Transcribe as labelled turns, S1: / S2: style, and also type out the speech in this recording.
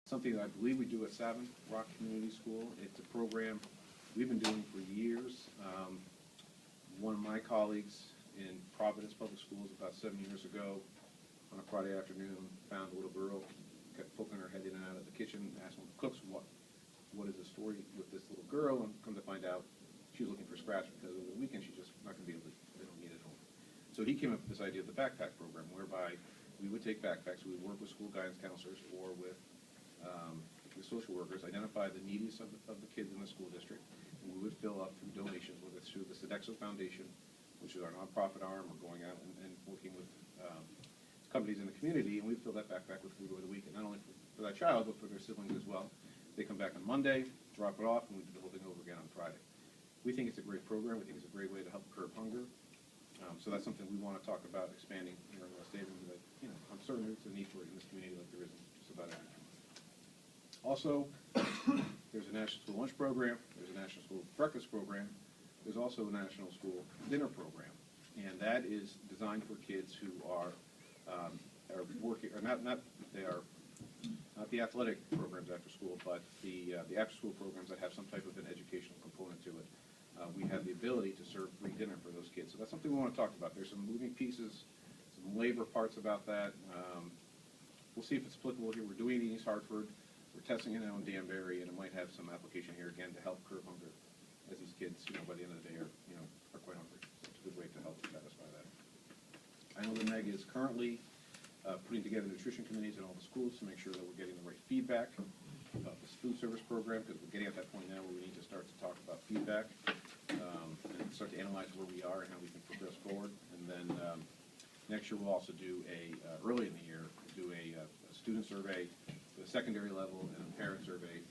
S1: something that I believe we do at Savin Rock Community School. It's a program we've been doing for years. One of my colleagues in Providence Public Schools about 7 years ago on a Friday afternoon found a little girl, kept poking her head in and out of the kitchen, asked one of the cooks what is the story with this little girl, and come to find out she was looking for scratch because over the weekend she's just not going to be able to, they don't need it at home. So he came up with this idea of the backpack program, whereby we would take backpacks, we would work with school guidance counselors or with the social workers, identify the neediest of the kids in the school district, and we would fill up through donations, whether it's through the Sodexo Foundation, which is our nonprofit arm, or going out and working with companies in the community, and we fill that backpack with food over the weekend, not only for that child, but for their siblings as well. They come back on Monday, drop it off, and we do the whole thing over again on Friday. We think it's a great program. We think it's a great way to help curb hunger. So that's something we want to talk about expanding here in West Haven. That, I'm certain there's a need for it in this community like there is in just about every community. Also, there's a National School Lunch Program. There's a National School Breakfast Program. There's also a National School Dinner Program, and that is designed for kids who are working, or not the athletic programs after school, but the after-school programs that have some type of an educational component to it. We have the ability to serve free dinner for those kids. So that's something we want to talk about. There's some moving pieces, some labor parts about that. We'll see if it's applicable here. We're doing it in East Hartford. We're testing it out in Danbury, and it might have some application here again to help curb hunger, as these kids, by the end of the day are quite hungry. So it's a good way to help satisfy that. I know the MEG is currently putting together nutrition committees in all the schools to make sure that we're getting the right feedback about this food service program, because we're getting at that point now where we need to start to talk about feedback and start to analyze where we are and how we can progress forward. And then next year we'll also do early in the year, do a student survey, the secondary level, and a parent survey